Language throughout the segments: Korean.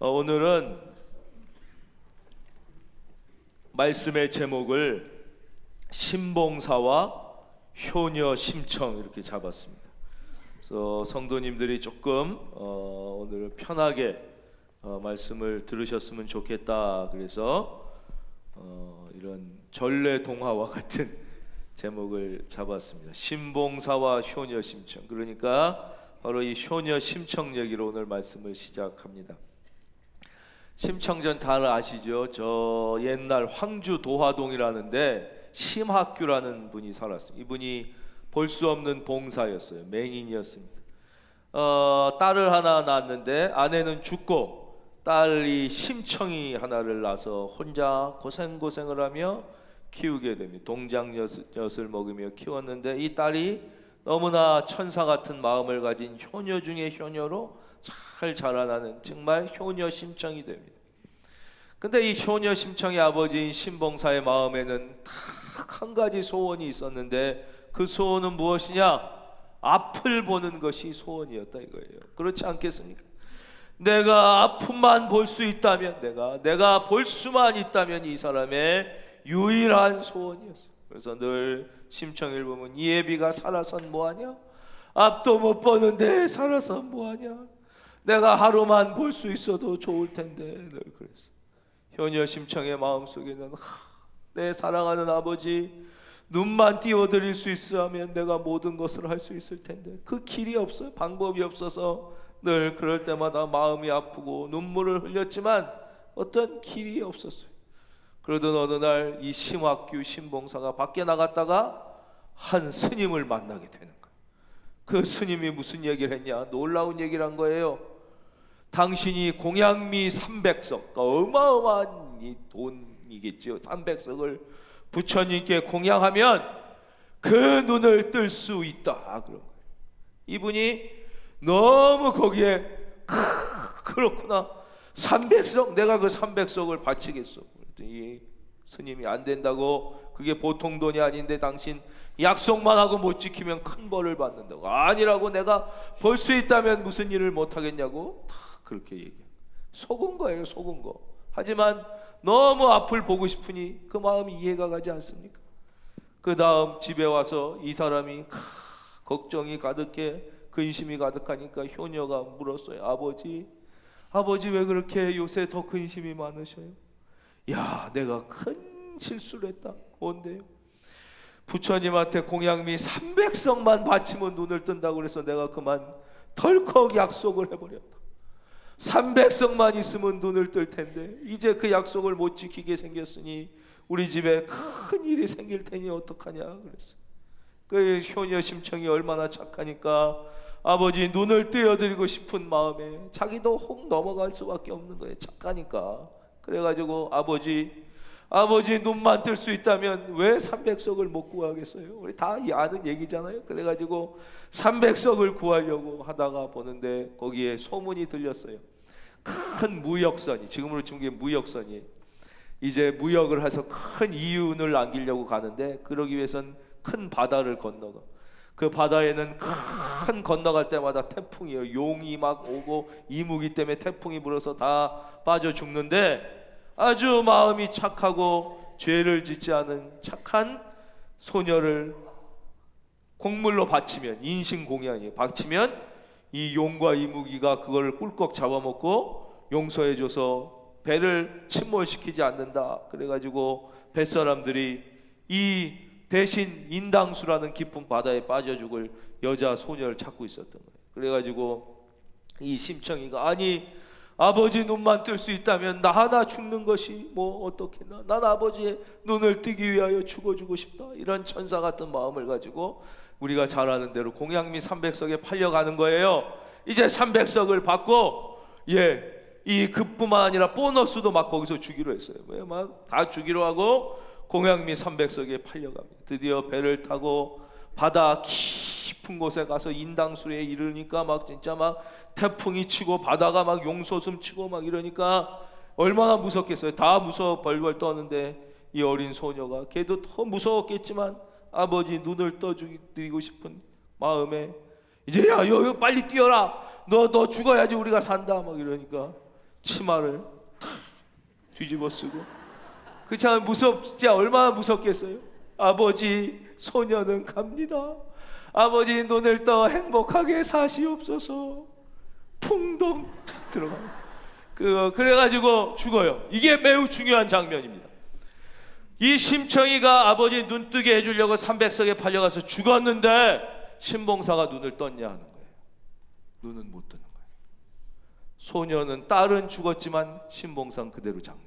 오늘은 말씀의 제목을 신봉사와 효녀 심청 이렇게 잡았습니다. 그래서 성도님들이 조금 오늘 편하게 말씀을 들으셨으면 좋겠다. 그래서 이런 전래 동화와 같은 제목을 잡았습니다. 신봉사와 효녀 심청. 그러니까 바로 이 효녀 심청 얘기로 오늘 말씀을 시작합니다. 심청전 다 아시죠? 저 옛날 황주 도화동이라는데 심학규라는 분이 살았습니다. 이분이 볼 수 없는 봉사였어요. 맹인이었습니다. 딸을 하나 낳았는데 아내는 죽고 딸이 심청이 하나를 낳아서 혼자 고생을 하며 키우게 됩니다. 동장엿을 먹으며 키웠는데 이 딸이 너무나 천사 같은 마음을 가진 효녀 중의 효녀로 잘 자라나는 정말 효녀 심청이 됩니다. 근데 이 효녀 심청의 아버지인 신봉사의 마음에는 딱 한 가지 소원이 있었는데 그 소원은 무엇이냐? 앞을 보는 것이 소원이었다 이거예요. 그렇지 않겠습니까? 내가 아픔만 볼 수 있다면, 내가 볼 수만 있다면 이 사람의 유일한 소원이었어요. 그래서 늘 심청을 보면 이 애비가 살아선 뭐하냐? 앞도 못 보는데 살아선 뭐하냐? 내가 하루만 볼 수 있어도 좋을 텐데 늘 그랬어요. 효녀 심청의 마음속에는 내 사랑하는 아버지 눈만 띄워드릴 수 있으면 내가 모든 것을 할 수 있을 텐데 그 길이 없어요. 방법이 없어서 늘 그럴 때마다 마음이 아프고 눈물을 흘렸지만 어떤 길이 없었어요. 그러던 어느 날 이 심학규 신봉사가 밖에 나갔다가 한 스님을 만나게 되는 거예요. 그 스님이 무슨 얘기를 했냐? 놀라운 얘기를 한 거예요. 당신이 공양미 300석, 어마어마한 이 돈이겠죠. 300석을 부처님께 공양하면 그 눈을 뜰 수 있다. 그런 거예요. 이분이 너무 거기에 그렇구나. 300석 내가 그 300석을 바치겠어. 그랬더니 스님이 안 된다고, 그게 보통 돈이 아닌데 당신 약속만 하고 못 지키면 큰 벌을 받는다고. 아니라고, 내가 볼 수 있다면 무슨 일을 못 하겠냐고 다 그렇게 얘기해. 속은 거예요, 속은 거. 하지만 너무 앞을 보고 싶으니 그 마음이 이해가 가지 않습니까? 그 다음 집에 와서 이 사람이 걱정이 가득해, 근심이 가득하니까 효녀가 물었어요. 아버지 왜 그렇게 요새 더 근심이 많으셔요? 야, 내가 큰 실수를 했다. 뭔데요? 부처님한테 공양미 300석만 바치면 눈을 뜬다고 그래서 내가 그만 덜컥 약속을 해버렸다. 300석만 있으면 눈을 뜰 텐데 이제 그 약속을 못 지키게 생겼으니 우리 집에 큰 일이 생길 테니 어떡하냐 그랬어요. 그 효녀 심청이 얼마나 착하니까 아버지 눈을 띄워드리고 싶은 마음에 자기도 혹 넘어갈 수밖에 없는 거예요. 착하니까. 그래가지고 아버지 눈만 뜰 수 있다면 왜 300석을 못 구하겠어요? 우리 다 아는 얘기잖아요. 그래가지고 300석을 구하려고 하다가 보는데 거기에 소문이 들렸어요. 큰 무역선이, 지금으로 치면 게 무역선이에요. 이제 무역을 해서 큰 이윤을 남기려고 가는데 그러기 위해선 큰 바다를 건너가. 그 바다에는 큰 건너갈 때마다 태풍이에요. 용이 막 오고 이무기 때문에 태풍이 불어서 다 빠져 죽는데 아주 마음이 착하고 죄를 짓지 않은 착한 소녀를 곡물로 바치면, 인신공양이 바치면 이 용과 이무기가 그걸 꿀꺽 잡아먹고 용서해줘서 배를 침몰시키지 않는다. 그래가지고 뱃사람들이 이 대신 인당수라는 깊은 바다에 빠져 죽을 여자 소녀를 찾고 있었던 거예요. 그래가지고 이 심청이가 아니 아버지 눈만 뜰 수 있다면 나 하나 죽는 것이 뭐 어떻겠나? 난 아버지의 눈을 뜨기 위하여 죽어주고 싶다. 이런 천사 같은 마음을 가지고 우리가 잘 아는 대로 공양미 300석에 팔려가는 거예요. 이제 300석을 받고 이 그뿐만 아니라 보너스도 막 거기서 주기로 했어요. 왜 막 다 주기로 하고 공양미 300석에 팔려갑니다. 드디어 배를 타고 바다 깊은 곳에 가서 인당수에 이르니까 막 진짜 막 태풍이 치고 바다가 막 용솟음 치고 막 이러니까 얼마나 무섭겠어요. 다 무서워 벌벌 떠는데 이 어린 소녀가 걔도 더 무서웠겠지만 아버지 눈을 떠드리고 싶은 마음에 이제 야, 여 빨리 뛰어라. 너 죽어야지 우리가 산다. 막 이러니까 치마를 탁 뒤집어 쓰고, 그 참 무섭지, 얼마나 무섭겠어요. 아버지, 소녀는 갑니다. 아버지, 눈을 떠 행복하게 사시옵소서. 풍덩 탁 들어가요. 그래가지고 죽어요. 이게 매우 중요한 장면입니다. 이 심청이가 아버지 눈 뜨게 해주려고 300석에 팔려가서 죽었는데 신봉사가 눈을 떴냐 하는 거예요. 눈은 못 뜨는 거예요. 소녀는, 딸은 죽었지만 신봉사는 그대로 장님.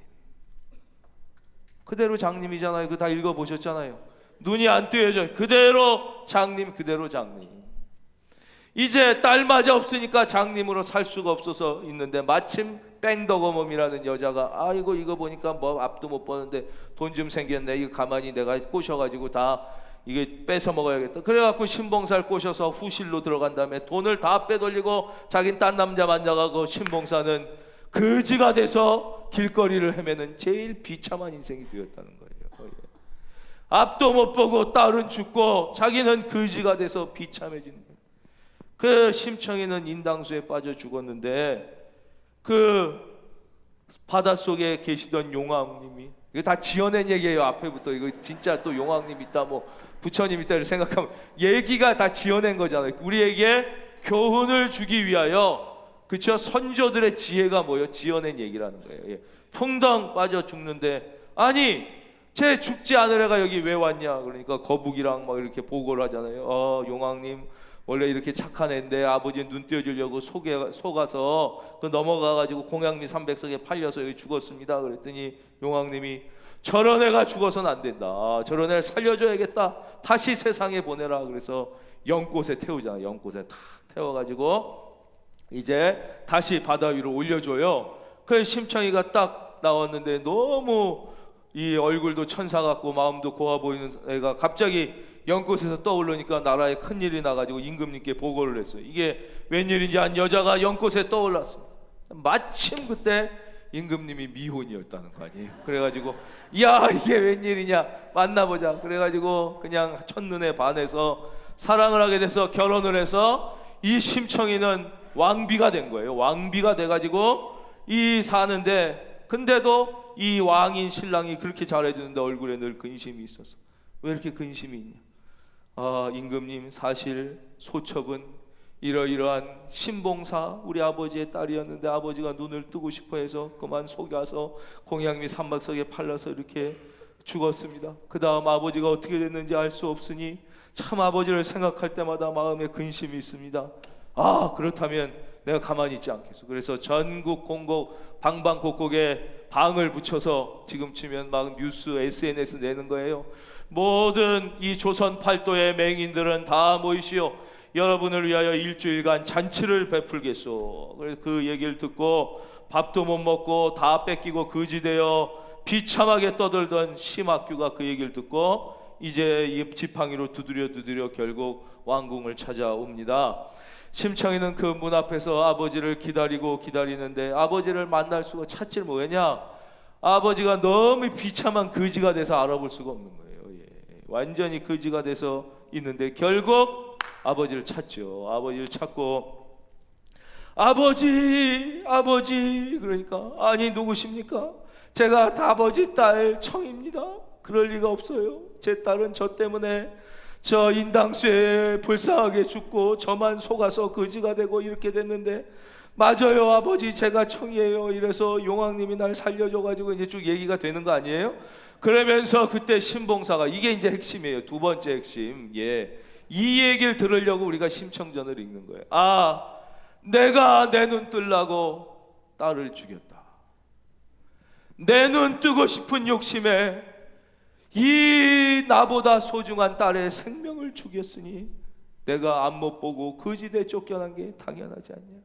그대로 장님이잖아요. 그거 다 읽어보셨잖아요. 눈이 안 뜨여져. 그대로 장님, 그대로 장님. 이제 딸마저 없으니까 장님으로 살 수가 없어서 있는데, 마침 뺑덕어멈이라는 여자가, 아이고 이거 보니까 뭐 앞도 못 보는데 돈 좀 생겼네, 이거 가만히 내가 꼬셔가지고 다 이게 뺏어 먹어야겠다. 그래갖고 신봉사를 꼬셔서 후실로 들어간 다음에 돈을 다 빼돌리고 자긴 딴 남자 만나가고, 신봉사는 거지가 돼서 길거리를 헤매는 제일 비참한 인생이 되었다는 거예요. 앞도 못 보고 딸은 죽고 자기는 거지가 돼서 비참해진 거예요. 그 심청이는 인당수에 빠져 죽었는데, 그 바닷속에 계시던 용왕님이, 이거 다 지어낸 얘기예요. 앞에부터 이거 진짜 또 용왕님 있다, 뭐 부처님 있다를 생각하면 얘기가 다 지어낸 거잖아요. 우리에게 교훈을 주기 위하여, 그쵸? 선조들의 지혜가 뭐예요? 지어낸 얘기라는 거예요. 예. 풍덩 빠져 죽는데, 아니 쟤 죽지 않을 애가 여기 왜 왔냐? 그러니까 거북이랑 막 이렇게 보고를 하잖아요. 용왕님 원래 이렇게 착한 애인데 아버지 눈 띄워주려고 속아서 그 넘어가가지고 공양미 300석에 팔려서 여기 죽었습니다. 그랬더니 용왕님이, 저런 애가 죽어서는 안 된다. 저런 애를 살려줘야겠다. 다시 세상에 보내라. 그래서 연꽃에 태우잖아. 연꽃에 탁 태워가지고 이제 다시 바다 위로 올려줘요. 그 심청이가 딱 나왔는데 너무 이 얼굴도 천사 같고 마음도 고와 보이는 애가 갑자기 연꽃에서 떠오르니까 나라에 큰일이 나가지고 임금님께 보고를 했어요. 이게 웬일인지 한 여자가 연꽃에 떠올랐습니다. 마침 그때 임금님이 미혼이었다는 거 아니에요. 그래가지고 야, 이게 웬일이냐, 만나보자. 그래가지고 그냥 첫눈에 반해서 사랑을 하게 돼서 결혼을 해서 이 심청이는 왕비가 된 거예요. 왕비가 돼가지고 이 사는데, 근데도 이 왕인 신랑이 그렇게 잘해주는데 얼굴에 늘 근심이 있었어. 왜 이렇게 근심이 있냐? 임금님, 사실 소첩은 이러이러한 신봉사 우리 아버지의 딸이었는데 아버지가 눈을 뜨고 싶어 해서 그만 속여서 공양미 300석에 팔려서 이렇게 죽었습니다. 그 다음 아버지가 어떻게 됐는지 알 수 없으니 참 아버지를 생각할 때마다 마음에 근심이 있습니다. 그렇다면 내가 가만히 있지 않겠어. 그래서 전국 공곡 방방곡곡에 방을 붙여서, 지금 치면 막 뉴스 SNS 내는 거예요. 모든 이 조선 팔도의 맹인들은 다 모이시오. 여러분을 위하여 일주일간 잔치를 베풀겠소. 그래서 그 얘기를 듣고 밥도 못 먹고 다 뺏기고 거지되어 비참하게 떠들던 심학규가 그 얘기를 듣고 이제 이 지팡이로 두드려 결국 왕궁을 찾아옵니다. 심청이는 그 문 앞에서 아버지를 기다리는데 아버지를 만날 수가, 찾질 뭐냐, 아버지가 너무 비참한 거지가 돼서 알아볼 수가 없는 거예요. 완전히 거지가 돼서 있는데 결국 아버지를 찾죠. 아버지를 찾고, 아버지 그러니까, 아니 누구십니까? 제가 아버지 딸 청입니다. 그럴 리가 없어요. 제 딸은 저 때문에 저 인당수에 불쌍하게 죽고 저만 속아서 거지가 되고 이렇게 됐는데, 맞아요 아버지, 제가 청이에요. 이래서 용왕님이 날 살려줘가지고 이제 쭉 얘기가 되는 거 아니에요? 그러면서 그때 신봉사가, 이게 이제 핵심이에요. 두 번째 핵심. 이 얘기를 들으려고 우리가 심청전을 읽는 거예요. 내가 내 눈 뜨려고 딸을 죽였다. 내 눈 뜨고 싶은 욕심에 이 나보다 소중한 딸의 생명을 죽였으니 내가 앞 못 보고 거지돼 쫓겨난 게 당연하지 않냐?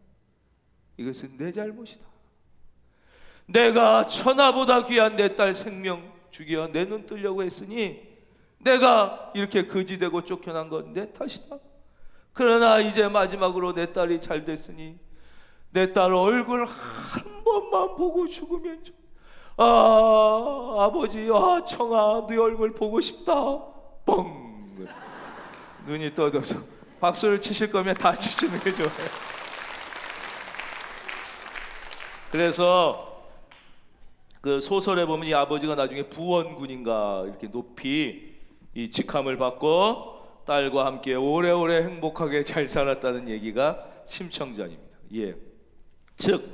이것은 내 잘못이다. 내가 천하보다 귀한 내 딸 생명 죽여 내 눈 뜨려고 했으니 내가 이렇게 거지되고 쫓겨난 건 내 탓이다. 그러나 이제 마지막으로 내 딸이 잘 됐으니 내 딸 얼굴 한 번만 보고 죽으면 좀, 아버지, 청아, 네 얼굴 보고 싶다. 뻥! 눈이 떠져서 박수를 치실 거면 다 치시는 게 좋아요. 그래서 그 소설에 보면 이 아버지가 나중에 부원군인가 이렇게 높이 이 직함을 받고 딸과 함께 오래오래 행복하게 잘 살았다는 얘기가 심청전입니다. 예. 즉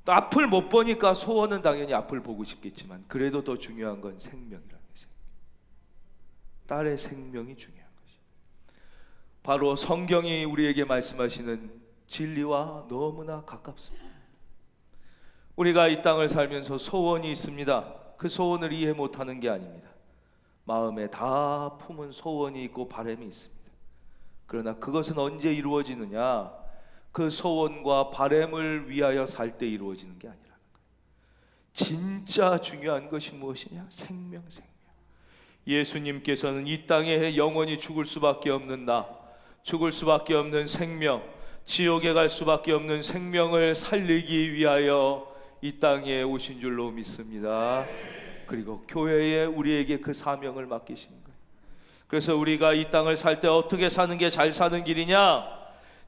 앞을 못 보니까 소원은 당연히 앞을 보고 싶겠지만 그래도 더 중요한 건 생명이라는 거죠. 딸의 생명이 중요한 것이. 바로 성경이 우리에게 말씀하시는 진리와 너무나 가깝습니다. 우리가 이 땅을 살면서 소원이 있습니다. 그 소원을 이해 못하는 게 아닙니다. 마음에 다 품은 소원이 있고 바람이 있습니다. 그러나 그것은 언제 이루어지느냐? 그 소원과 바람을 위하여 살 때 이루어지는 게 아니라는 거예요. 진짜 중요한 것이 무엇이냐? 생명. 예수님께서는 이 땅에 영원히 죽을 수밖에 없는 죽을 수밖에 없는 생명, 지옥에 갈 수밖에 없는 생명을 살리기 위하여 이 땅에 오신 줄로 믿습니다. 그리고 교회에 우리에게 그 사명을 맡기시는 거예요. 그래서 우리가 이 땅을 살 때 어떻게 사는 게 잘 사는 길이냐?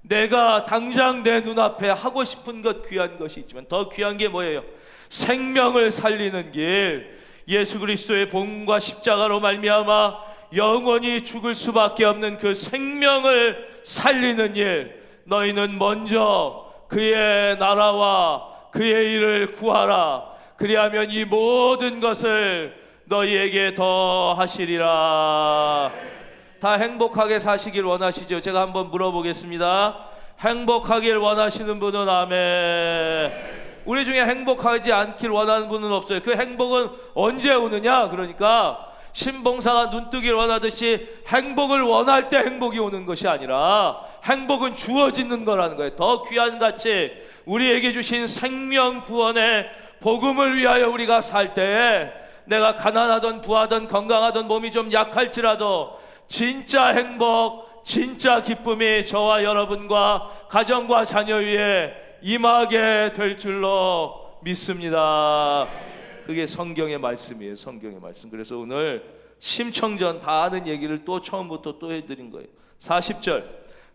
내가 당장 내 눈앞에 하고 싶은 것 귀한 것이 있지만 더 귀한 게 뭐예요? 생명을 살리는 길, 예수 그리스도의 복음과 십자가로 말미암아 영원히 죽을 수밖에 없는 그 생명을 살리는 일. 너희는 먼저 그의 나라와 그의 일을 구하라. 그리하면 이 모든 것을 너희에게 더 하시리라. 다 행복하게 사시길 원하시죠? 제가 한번 물어보겠습니다. 행복하길 원하시는 분은 아멘. 우리 중에 행복하지 않길 원하는 분은 없어요. 그 행복은 언제 오느냐? 그러니까 신봉사가 눈뜨기를 원하듯이 행복을 원할 때 행복이 오는 것이 아니라 행복은 주어지는 거라는 거예요. 더 귀한 가치, 우리에게 주신 생명 구원의 복음을 위하여 우리가 살 때 내가 가난하던 부하던 건강하던 몸이 좀 약할지라도 진짜 행복, 진짜 기쁨이 저와 여러분과 가정과 자녀 위에 임하게 될 줄로 믿습니다. 그게 성경의 말씀이에요. 성경의 말씀. 그래서 오늘 심청전 다 아는 얘기를 또 처음부터 또 해드린 거예요. 40절,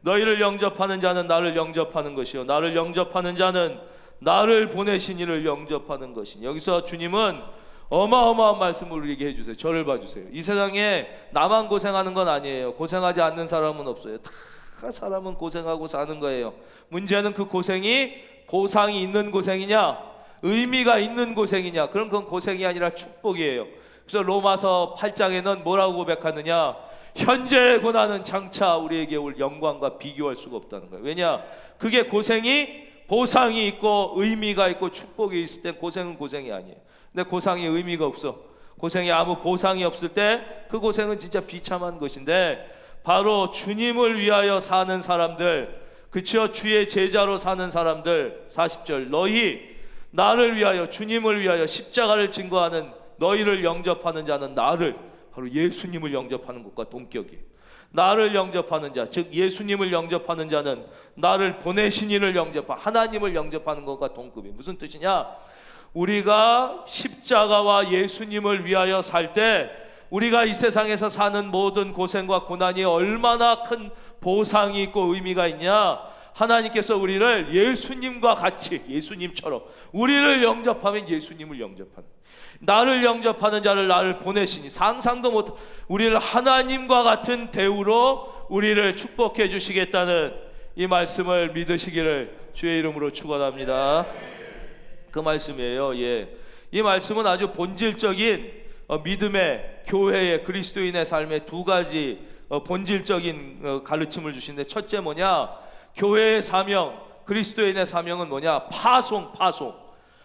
너희를 영접하는 자는 나를 영접하는 것이요 나를 영접하는 자는 나를 보내신 이를 영접하는 것이니. 여기서 주님은 어마어마한 말씀을 우리에게 해주세요. 저를 봐주세요. 이 세상에 나만 고생하는 건 아니에요. 고생하지 않는 사람은 없어요. 다 사람은 고생하고 사는 거예요. 문제는 그 고생이 보상이 있는 고생이냐, 의미가 있는 고생이냐. 그럼 그건 고생이 아니라 축복이에요. 그래서 로마서 8장에는 뭐라고 고백하느냐? 현재의 고난은 장차 우리에게 올 영광과 비교할 수가 없다는 거예요. 왜냐? 그게 고생이 보상이 있고 의미가 있고 축복이 있을 땐 고생은 고생이 아니에요. 근데 고생이 의미가 없어, 고생이 아무 보상이 없을 때 그 고생은 진짜 비참한 것인데, 바로 주님을 위하여 사는 사람들, 그치요? 주의 제자로 사는 사람들. 40절, 너희 나를 위하여, 주님을 위하여 십자가를 증거하는 너희를 영접하는 자는 나를, 바로 예수님을 영접하는 것과 동격이에요. 나를 영접하는 자, 즉 예수님을 영접하는 자는 나를 보내신 이를 영접하, 하나님을 영접하는 것과 동급이에요. 무슨 뜻이냐? 우리가 십자가와 예수님을 위하여 살 때 우리가 이 세상에서 사는 모든 고생과 고난이 얼마나 큰 보상이 있고 의미가 있냐? 하나님께서 우리를 예수님과 같이, 예수님처럼 우리를 영접하면 예수님을 영접하는, 나를 영접하는 자를 나를 보내시니, 상상도 못, 우리를 하나님과 같은 대우로 우리를 축복해 주시겠다는 이 말씀을 믿으시기를 주의 이름으로 축원합니다. 그 말씀이에요. 예. 이 말씀은 아주 본질적인 믿음의, 교회의, 그리스도인의 삶의 두 가지 본질적인 가르침을 주시는데, 첫째 뭐냐? 교회의 사명, 그리스도인의 사명은 뭐냐?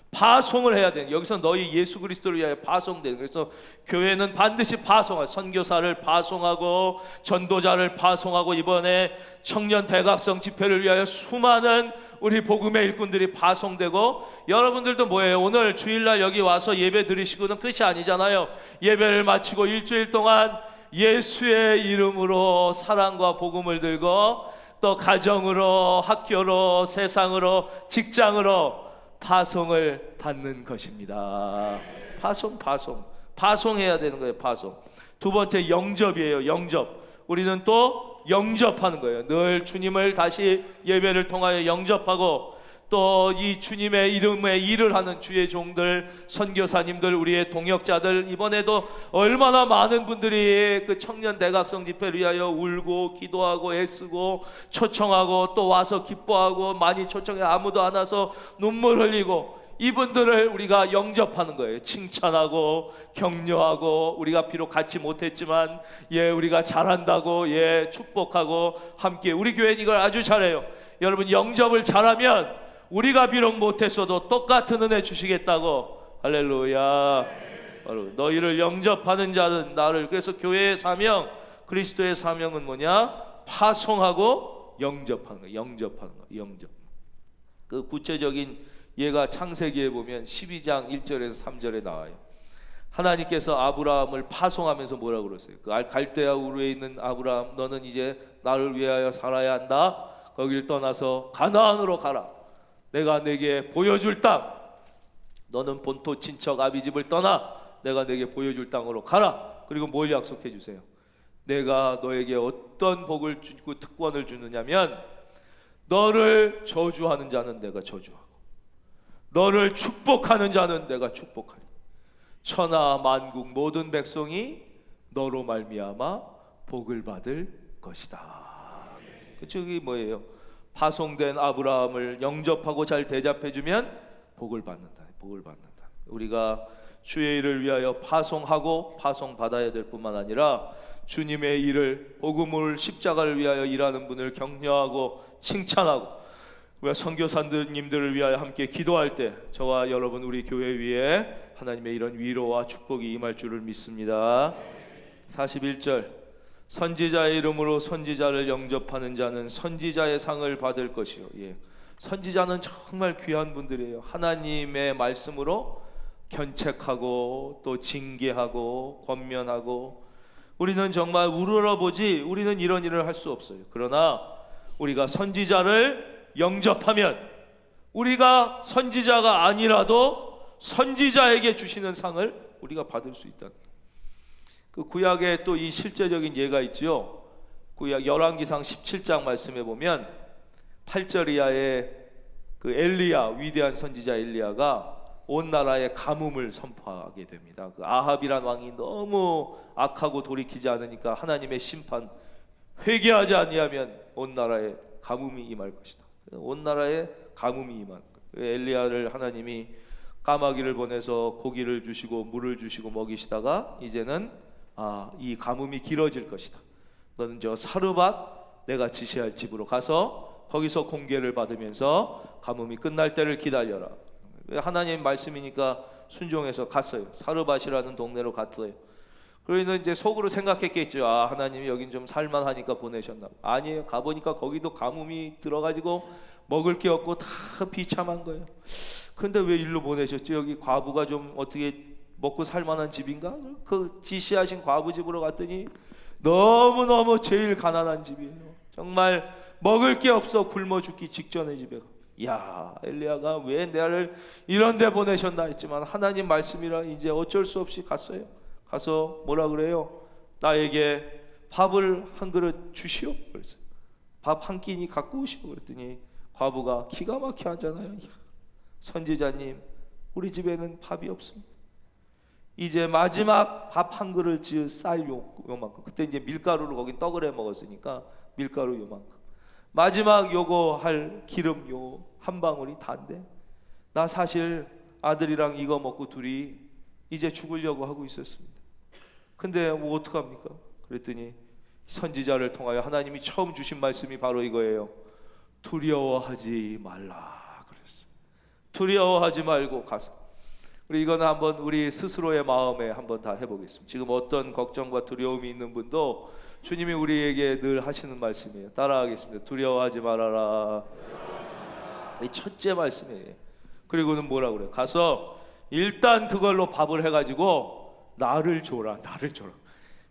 파송을 해야 되는, 여기서 너희 예수 그리스도를 위하여 파송되는. 그래서 교회는 반드시 파송할, 선교사를 파송하고 전도자를 파송하고, 이번에 청년 대각성 집회를 위하여 수많은 우리 복음의 일꾼들이 파송되고, 여러분들도 뭐예요? 오늘 주일날 여기 와서 예배 드리시고는 끝이 아니잖아요. 예배를 마치고 일주일 동안 예수의 이름으로 사랑과 복음을 들고 또 가정으로, 학교로, 세상으로, 직장으로 파송을 받는 것입니다. 파송해야 되는 거예요. 파송. 두 번째 영접이에요. 영접. 우리는 또 영접하는 거예요. 늘 주님을 다시 예배를 통하여 영접하고, 또 이 주님의 이름에 일을 하는 주의 종들, 선교사님들, 우리의 동역자들, 이번에도 얼마나 많은 분들이 그 청년 대각성 집회를 위하여 울고 기도하고 애쓰고 초청하고 또 와서 기뻐하고, 많이 초청해 아무도 안 와서 눈물 흘리고, 이분들을 우리가 영접하는 거예요. 칭찬하고 격려하고, 우리가 비록 같이 못했지만 우리가 잘한다고 축복하고 함께. 우리 교회는 이걸 아주 잘해요. 여러분, 영접을 잘하면 우리가 비록 못했어도 똑같은 은혜 주시겠다고. 할렐루야. 너희를 영접하는 자는 나를. 그래서 교회의 사명, 그리스도의 사명은 뭐냐? 파송하고 영접하는 거예요. 영접하는 거예요. 영접. 그 구체적인 예가 창세기에 보면 12장 1절에서 3절에 나와요. 하나님께서 아브라함을 파송하면서 뭐라고 그러세요? 그 갈대아 우르에 있는 아브라함, 너는 이제 나를 위하여 살아야 한다. 거길 떠나서 가나안으로 가라. 내가 내게 보여줄 땅, 너는 본토 친척 아비집을 떠나 내가 내게 보여줄 땅으로 가라. 그리고 뭘 약속해 주세요? 내가 너에게 어떤 복을 주고 특권을 주느냐면, 너를 저주하는 자는 내가 저주하고 너를 축복하는 자는 내가 축복하리. 천하 만국 모든 백성이 너로 말미암아 복을 받을 것이다. 그쵸? 이게 뭐예요? 파송된 아브라함을 영접하고 잘 대접해주면 복을 받는다. 복을 받는다. 우리가 주의 일을 위하여 파송하고 파송받아야 될 뿐만 아니라, 주님의 일을, 복음을, 십자가를 위하여 일하는 분을 격려하고 칭찬하고, 우리가 선교사님들을 위하여 함께 기도할 때 저와 여러분, 우리 교회 위에 하나님의 이런 위로와 축복이 임할 줄을 믿습니다. 41절, 선지자의 이름으로 선지자를 영접하는 자는 선지자의 상을 받을 것이요. 선지자는 정말 귀한 분들이에요. 하나님의 말씀으로 견책하고 또 징계하고 권면하고. 우리는 정말 우러러보지 우리는 이런 일을 할 수 없어요. 그러나 우리가 선지자를 영접하면, 우리가 선지자가 아니라도 선지자에게 주시는 상을 우리가 받을 수 있다. 그 구약에 또 이 실제적인 예가 있죠. 구약 열왕기상 17장 말씀에 보면 8절 이하에 그 엘리야, 위대한 선지자 엘리야가 온 나라에 가뭄을 선포하게 됩니다. 그 아합이란 왕이 너무 악하고 돌이키지 않으니까 하나님의 심판, 회개하지 아니하면 온 나라에 가뭄이 임할 것이다. 온 나라에 가뭄이 임한 거예요. 엘리야를 하나님이 까마귀를 보내서 고기를 주시고 물을 주시고 먹이시다가, 이제는 이 가뭄이 길어질 것이다. 너는 저 사르밧 내가 지시할 집으로 가서 거기서 공개를 받으면서 가뭄이 끝날 때를 기다려라. 하나님 말씀이니까 순종해서 갔어요. 사르밧이라는 동네로 갔어요. 그러니까 이제 속으로 생각했겠죠. 하나님이 여긴 좀 살만하니까 보내셨나. 아니에요. 가보니까 거기도 가뭄이 들어가지고 먹을 게 없고 다 비참한 거예요. 근데 왜 일로 보내셨지? 여기 과부가 좀 어떻게 먹고 살만한 집인가? 그 지시하신 과부 집으로 갔더니 너무너무 제일 가난한 집이에요. 정말 먹을 게 없어 굶어 죽기 직전의 집에. 엘리야가 왜 나를 이런 데 보내셨나 했지만, 하나님 말씀이라 이제 어쩔 수 없이 갔어요. 가서 뭐라 그래요? 나에게 밥을 한 그릇 주시오. 그래서 밥 한 끼니 갖고 오시오. 그랬더니 과부가 기가 막혀 하잖아요. 선지자님, 우리 집에는 밥이 없습니다. 이제 마지막 밥 한 그릇 지을 쌀 요만큼. 그때 이제 밀가루로 거긴 떡을 해 먹었으니까 밀가루 요만큼. 마지막 요거 할 기름 요 한 방울이 다인데, 나 사실 아들이랑 이거 먹고 둘이 이제 죽으려고 하고 있었습니다. 근데 뭐 어떡합니까? 그랬더니 선지자를 통하여 하나님이 처음 주신 말씀이 바로 이거예요. 두려워하지 말라 그랬어요. 두려워하지 말고 가서. 우리 이거는 한번 우리 스스로의 마음에 한번 다 해보겠습니다. 지금 어떤 걱정과 두려움이 있는 분도 주님이 우리에게 늘 하시는 말씀이에요. 따라하겠습니다. 두려워하지 말아라. 이 첫째 말씀이에요. 그리고는 뭐라 그래요? 가서 일단 그걸로 밥을 해가지고 나를 줘라. 나를 줘라.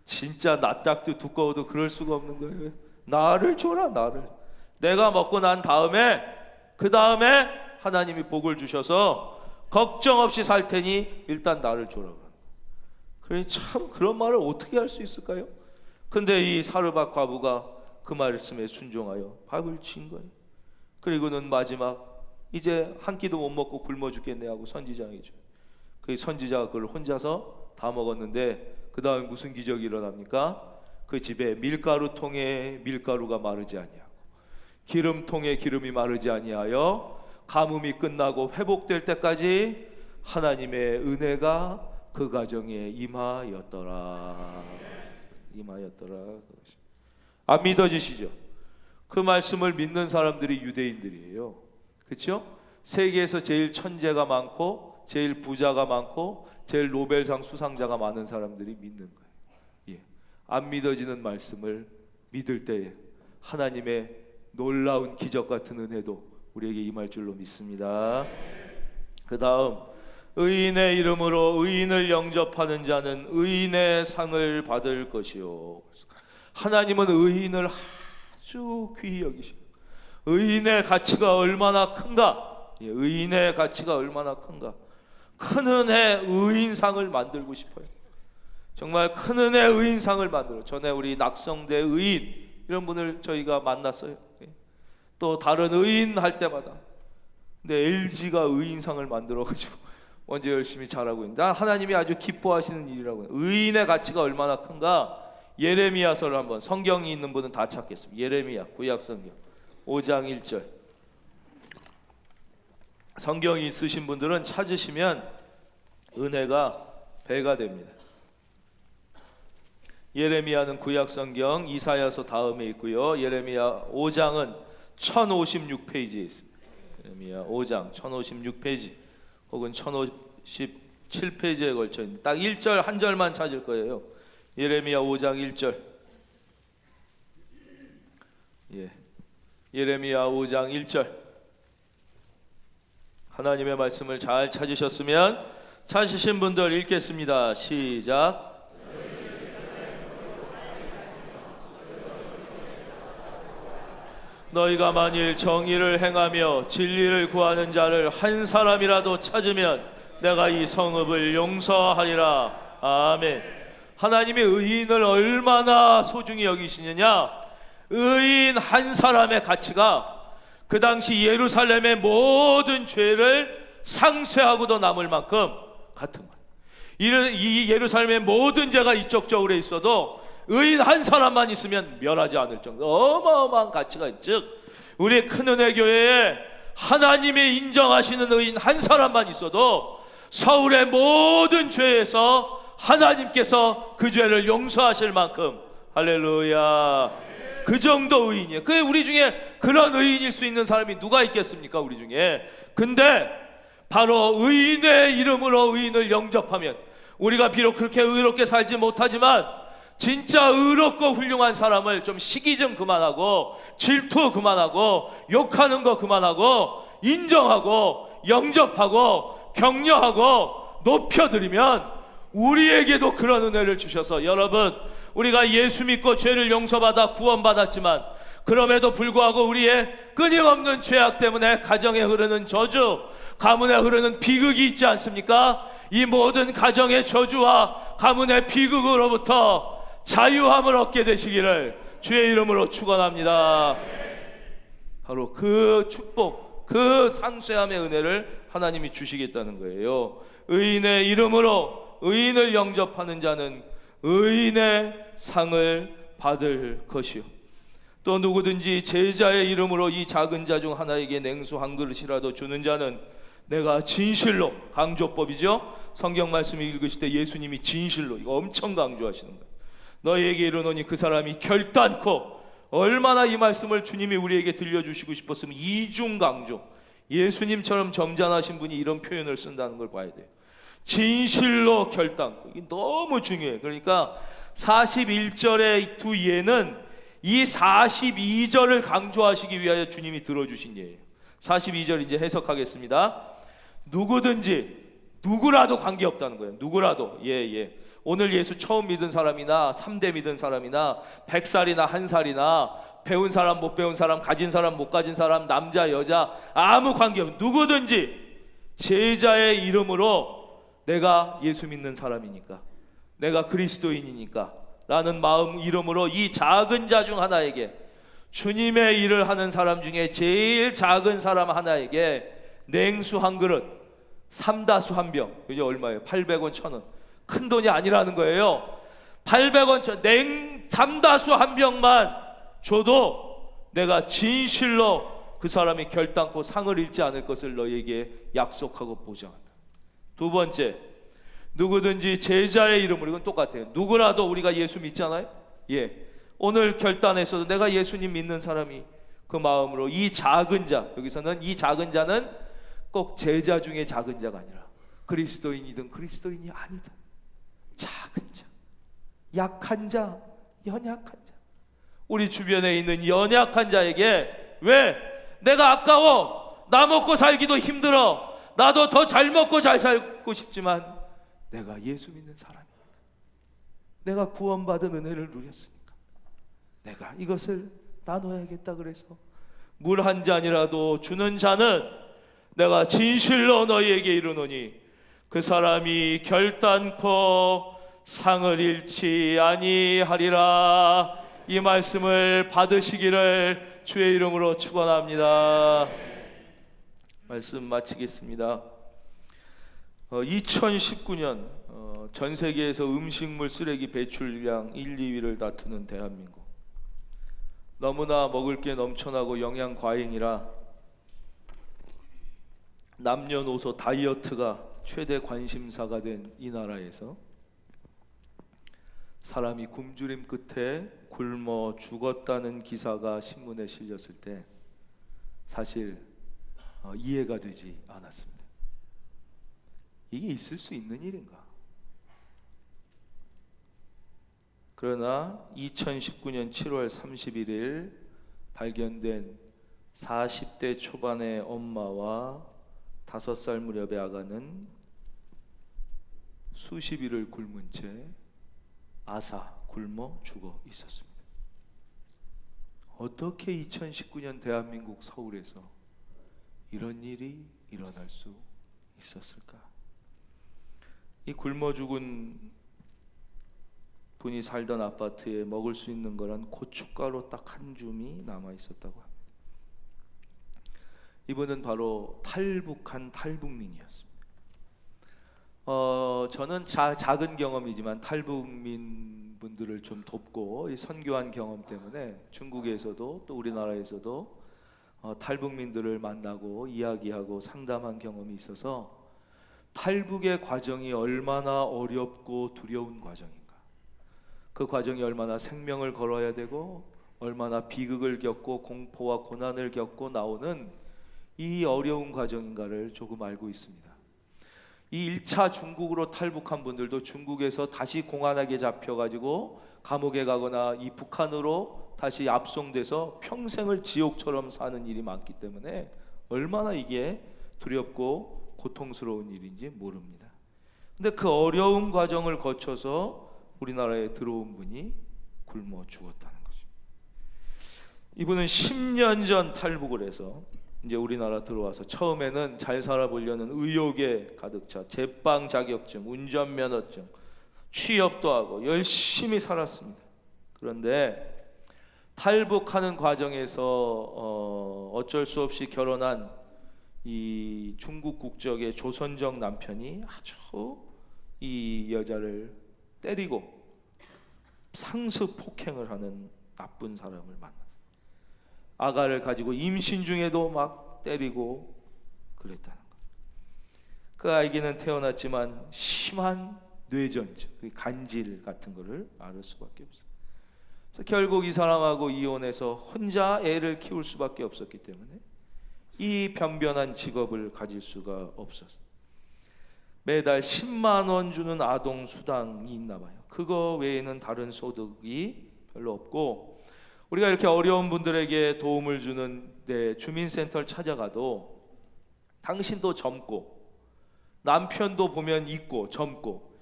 진짜 낯짝도 두꺼워도 그럴 수가 없는 거예요. 나를 줘라. 나를. 내가 먹고 난 다음에, 그 다음에 하나님이 복을 주셔서 걱정 없이 살 테니 일단 나를 줘라. 그래, 참 그런 말을 어떻게 할 수 있을까요? 근데 이 사르밧 과부가 그 말씀에 순종하여 밥을 진 거예요. 그리고는 마지막 이제 한 끼도 못 먹고 굶어 죽겠네 하고 선지자에게 줘요. 그 선지자가 그걸 혼자서 다 먹었는데 그 다음에 무슨 기적이 일어납니까? 그 집에 밀가루통에 밀가루가 마르지 아니하고 기름통에 기름이 마르지 아니하여 가뭄이 끝나고 회복될 때까지 하나님의 은혜가 그 가정에 임하였더라. 안 믿어지시죠? 그 말씀을 믿는 사람들이 유대인들이에요. 그렇죠? 세계에서 제일 천재가 많고 제일 부자가 많고 제일 노벨상 수상자가 많은 사람들이 믿는 거예요. 예. 안 믿어지는 말씀을 믿을 때에 하나님의 놀라운 기적 같은 은혜도 우리에게 임할 줄로 믿습니다. 그 다음, 의인의 이름으로 의인을 영접하는 자는 의인의 상을 받을 것이요. 하나님은 의인을 아주 귀히 여기시고 의인의 가치가 얼마나 큰가, 의인의 가치가 얼마나 큰가. 큰 은혜 의인상을 만들고 싶어요. 정말 큰 은혜 의인상을 만들어. 전에 우리 낙성대 의인 이런 분을 저희가 만났어요. 또 다른 의인 할 때마다. 근데 LG가 의인상을 만들어가지고 먼저 열심히 잘하고 있는데 하나님이 아주 기뻐하시는 일이라고요. 의인의 가치가 얼마나 큰가. 예레미야서를 한번, 성경이 있는 분은 다 찾겠습니다. 예레미야 구약성경 5장 1절. 성경이 있으신 분들은 찾으시면 은혜가 배가 됩니다. 예레미야는 구약성경 이사야서 다음에 있고요. 예레미야 5장은 1056페이지에 있습니다. 예레미야 5장 1056페이지 혹은 1057페이지에 걸쳐 있는 딱 1절 한 절만 찾을 거예요. 예레미야 5장 1절. 예레미야 5장 1절. 하나님의 말씀을 잘 찾으셨으면 찾으신 분들 읽겠습니다. 시작. 너희가 만일 정의를 행하며 진리를 구하는 자를 한 사람이라도 찾으면 내가 이 성읍을 용서하리라. 아멘. 하나님의 의인을 얼마나 소중히 여기시느냐. 의인 한 사람의 가치가 그 당시 예루살렘의 모든 죄를 상쇄하고도 남을 만큼 같은 말. 이 예루살렘의 모든 죄가 이쪽저쪽에 있어도 의인 한 사람만 있으면 멸하지 않을 정도 어마어마한 가치가 있즉 우리 큰은혜 교회에 하나님이 인정하시는 의인 한 사람만 있어도 서울의 모든 죄에서 하나님께서 그 죄를 용서하실 만큼, 할렐루야, 그 정도 의인이에요. 그 우리 중에 그런 의인일 수 있는 사람이 누가 있겠습니까? 우리 중에. 근데 바로 의인의 이름으로 의인을 영접하면, 우리가 비록 그렇게 의롭게 살지 못하지만 진짜 의롭고 훌륭한 사람을 좀 시기 좀 그만하고 질투 그만하고 욕하는 거 그만하고 인정하고 영접하고 격려하고 높여드리면 우리에게도 그런 은혜를 주셔서, 여러분, 우리가 예수 믿고 죄를 용서받아 구원받았지만 그럼에도 불구하고 우리의 끊임없는 죄악 때문에 가정에 흐르는 저주, 가문에 흐르는 비극이 있지 않습니까? 이 모든 가정의 저주와 가문의 비극으로부터 자유함을 얻게 되시기를 주의 이름으로 축원합니다. 바로 그 축복, 그 상쇄함의 은혜를 하나님이 주시겠다는 거예요. 의인의 이름으로 의인을 영접하는 자는 의인의 상을 받을 것이요, 또 누구든지 제자의 이름으로 이 작은 자 중 하나에게 냉수 한 그릇이라도 주는 자는 내가 진실로, 강조법이죠. 성경 말씀 읽으실 때 예수님이 진실로, 이거 엄청 강조하시는 거예요. 너희에게 이르노니 그 사람이 결단코, 얼마나 이 말씀을 주님이 우리에게 들려주시고 싶었으면 이중 강조, 예수님처럼 점잖으신 분이 이런 표현을 쓴다는 걸 봐야 돼요. 진실로 결단코, 이게 너무 중요해요. 그러니까 41절의 두 예는 이 42절을 강조하시기 위하여 주님이 들어주신 예예요. 42절 이제 해석하겠습니다. 누구든지, 누구라도 관계없다는 거예요. 누구라도. 오늘 예수 처음 믿은 사람이나 3대 믿은 사람이나 100살이나 1살이나 배운 사람 못 배운 사람, 가진 사람 못 가진 사람, 남자 여자 아무 관계없는 누구든지 제자의 이름으로 내가 예수 믿는 사람이니까, 내가 그리스도인이니까 라는 마음 이름으로 이 작은 자 중 하나에게, 주님의 일을 하는 사람 중에 제일 작은 사람 하나에게 냉수 한 그릇, 삼다수 한 병, 이게 얼마예요? 800원, 1000원. 큰 돈이 아니라는 거예요. 800원, 삼다수 한 병만 줘도 내가 진실로 그 사람이 결단코 상을 잃지 않을 것을 너에게 약속하고 보장한다. 두 번째, 누구든지 제자의 이름으로, 이건 똑같아요. 누구라도 우리가 예수 믿잖아요. 오늘 결단했어도 내가 예수님 믿는 사람이 그 마음으로 이 작은 자, 여기서는 이 작은 자는 꼭 제자 중에 작은 자가 아니라 그리스도인이든 그리스도인이 아니든 작은 자, 약한 자, 연약한 자, 우리 주변에 있는 연약한 자에게, 왜? 내가 아까워, 나 먹고 살기도 힘들어, 나도 더 잘 먹고 잘 살고 싶지만 내가 예수 믿는 사람이니까, 내가 구원받은 은혜를 누렸으니까 내가 이것을 나눠야겠다. 그래서 물 한 잔이라도 주는 자는 내가 진실로 너희에게 이르노니 그 사람이 결단코 상을 잃지 아니하리라. 이 말씀을 받으시기를 주의 이름으로 축원합니다. 말씀 마치겠습니다. 2019년 전 세계에서 음식물 쓰레기 배출량 1, 2위를 다투는 대한민국. 너무나 먹을 게 넘쳐나고 영양 과잉이라 남녀노소 다이어트가 최대 관심사가 된 이 나라에서 사람이 굶주림 끝에 굶어 죽었다는 기사가 신문에 실렸을 때 사실 이해가 되지 않았습니다. 이게 있을 수 있는 일인가? 그러나 2019년 7월 31일 발견된 40대 초반의 엄마와 5살 무렵의 아가는 수십 일을 굶은 채 굶어 죽어 있었습니다. 어떻게 2019년 대한민국 서울에서 이런 일이 일어날 수 있었을까? 이 굶어 죽은 분이 살던 아파트에 먹을 수 있는 거란 고춧가루 딱 한 줌이 남아 있었다고 합니다. 이분은 바로 탈북한 탈북민이었습니다. 저는 작은 경험이지만 탈북민 분들을 좀 돕고 이 선교한 경험 때문에 중국에서도 또 우리나라에서도 탈북민들을 만나고 이야기하고 상담한 경험이 있어서 탈북의 과정이 얼마나 어렵고 두려운 과정인가, 그 과정이 얼마나 생명을 걸어야 되고 얼마나 비극을 겪고 공포와 고난을 겪고 나오는 이 어려운 과정인가를 조금 알고 있습니다. 이 1차 중국으로 탈북한 분들도 중국에서 다시 공안하게 잡혀가지고 감옥에 가거나 이 북한으로 다시 압송돼서 평생을 지옥처럼 사는 일이 많기 때문에 얼마나 이게 두렵고 고통스러운 일인지 모릅니다. 근데 그 어려운 과정을 거쳐서 우리나라에 들어온 분이 굶어 죽었다는 거죠. 이분은 10년 전 탈북을 해서 이제 우리나라 들어와서 처음에는 잘 살아보려는 의욕에 가득 차 제빵 자격증, 운전면허증, 취업도 하고 열심히 살았습니다. 그런데 탈북하는 과정에서 어쩔 수 없이 결혼한 이 중국 국적의 조선족 남편이 아주 이 여자를 때리고 상습 폭행을 하는 나쁜 사람을 만났어요. 아가를 가지고 임신 중에도 막 때리고 그랬다는 거예요. 그 아이는 태어났지만 심한 뇌전증, 간질 같은 거를 앓을 수밖에 없어요. 그래서 결국 이 사람하고 이혼해서 혼자 애를 키울 수밖에 없었기 때문에 이 변변한 직업을 가질 수가 없었어요. 매달 10만 원 주는 아동 수당이 있나 봐요. 그거 외에는 다른 소득이 별로 없고, 우리가 이렇게 어려운 분들에게 도움을 주는 주민센터를 찾아가도 당신도 젊고 남편도 보면 있고 젊고,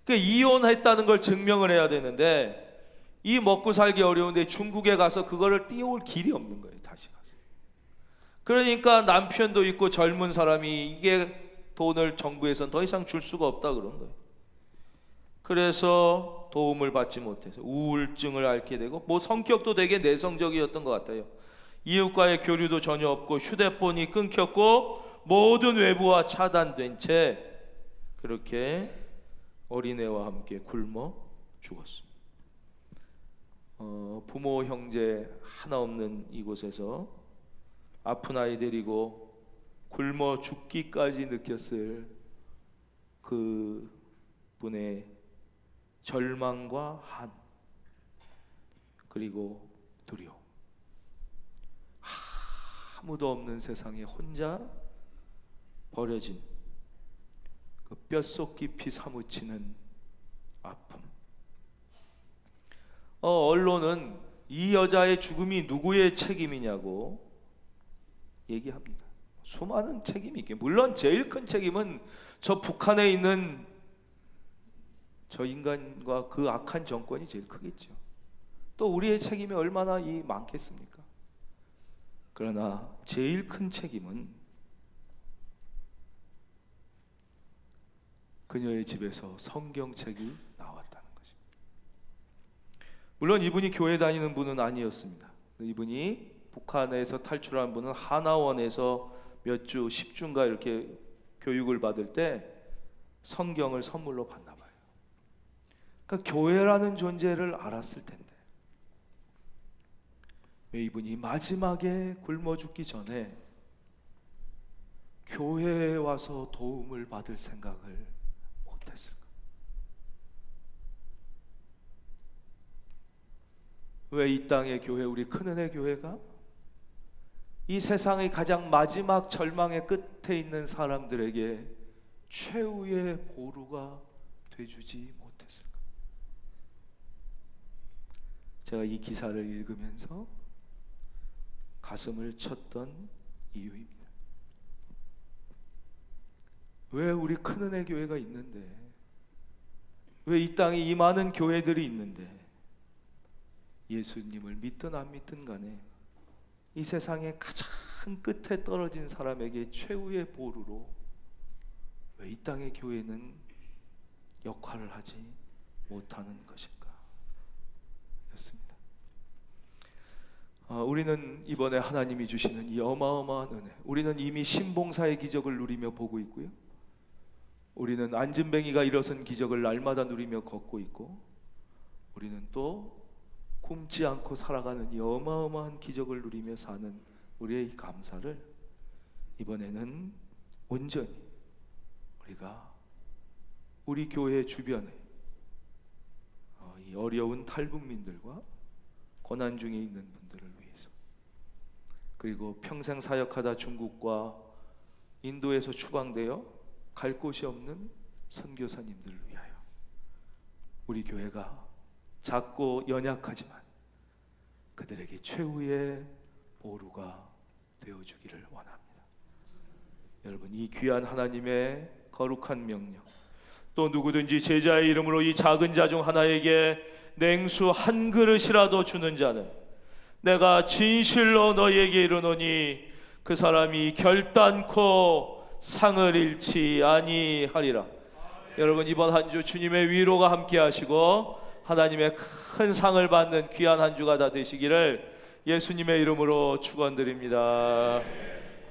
그러니까 이혼했다는 걸 증명을 해야 되는데 이 먹고 살기 어려운데 중국에 가서 그거를 띄워올 길이 없는 거예요. 다시 가서. 그러니까 남편도 있고 젊은 사람이 이게 돈을 정부에서는 더 이상 줄 수가 없다 그런 거예요. 그래서 도움을 받지 못해서 우울증을 앓게 되고, 뭐 성격도 되게 내성적이었던 것 같아요. 이웃과의 교류도 전혀 없고 휴대폰이 끊겼고 모든 외부와 차단된 채 그렇게 어린애와 함께 굶어 죽었습니다. 부모 형제 하나 없는 이곳에서 아픈 아이 데리고 굶어 죽기까지 느꼈을 그 분의 절망과 한, 그리고 두려움. 아무도 없는 세상에 혼자 버려진 그 뼛속 깊이 사무치는 아픔. 언론은 이 여자의 죽음이 누구의 책임이냐고 얘기합니다. 수많은 책임이 있게, 물론 제일 큰 책임은 저 북한에 있는 저 인간과 그 악한 정권이 제일 크겠죠. 또 우리의 책임이 얼마나 많겠습니까? 그러나 제일 큰 책임은 그녀의 집에서 성경책이 나왔다는 것입니다. 물론 이분이 교회 다니는 분은 아니었습니다. 이분이 북한에서 탈출한 분은 하나원에서 몇 주, 10주인가 이렇게 교육을 받을 때 성경을 선물로 받나 봐요. 그러니까 교회라는 존재를 알았을 텐데 왜 이분이 마지막에 굶어 죽기 전에 교회에 와서 도움을 받을 생각을 못했을까? 왜 이 땅의 교회, 우리 큰은혜 교회가 이 세상의 가장 마지막 절망의 끝에 있는 사람들에게 최후의 보루가 돼주지 못했을까? 제가 이 기사를 읽으면서 가슴을 쳤던 이유입니다. 왜 우리 큰은혜 교회가 있는데, 왜 이 땅에 이 많은 교회들이 있는데 예수님을 믿든 안 믿든 간에 이 세상의 가장 끝에 떨어진 사람에게 최후의 보루로 왜 이 땅의 교회는 역할을 하지 못하는 것일까? 였습니다. 우리는 이번에 하나님이 주시는 이 어마어마한 은혜, 우리는 이미 신봉사의 기적을 누리며 보고 있고요, 우리는 안진뱅이가 일어선 기적을 날마다 누리며 걷고 있고, 우리는 또 굶지 않고 살아가는 이 어마어마한 기적을 누리며 사는 우리의 이 감사를 이번에는 온전히 우리가 우리 교회 주변에 이 어려운 탈북민들과 고난 중에 있는 분들을 위해서, 그리고 평생 사역하다 중국과 인도에서 추방되어 갈 곳이 없는 선교사님들을 위하여 우리 교회가 작고 연약하지만 그들에게 최후의 보루가 되어주기를 원합니다. 여러분, 이 귀한 하나님의 거룩한 명령, 또 누구든지 제자의 이름으로 이 작은 자 중 하나에게 냉수 한 그릇이라도 주는 자는 내가 진실로 너희에게 이르노니 그 사람이 결단코 상을 잃지 아니하리라. 여러분, 이번 한 주 주님의 위로가 함께 하시고 하나님의 큰 상을 받는 귀한 한 주가 다 되시기를 예수님의 이름으로 축원드립니다.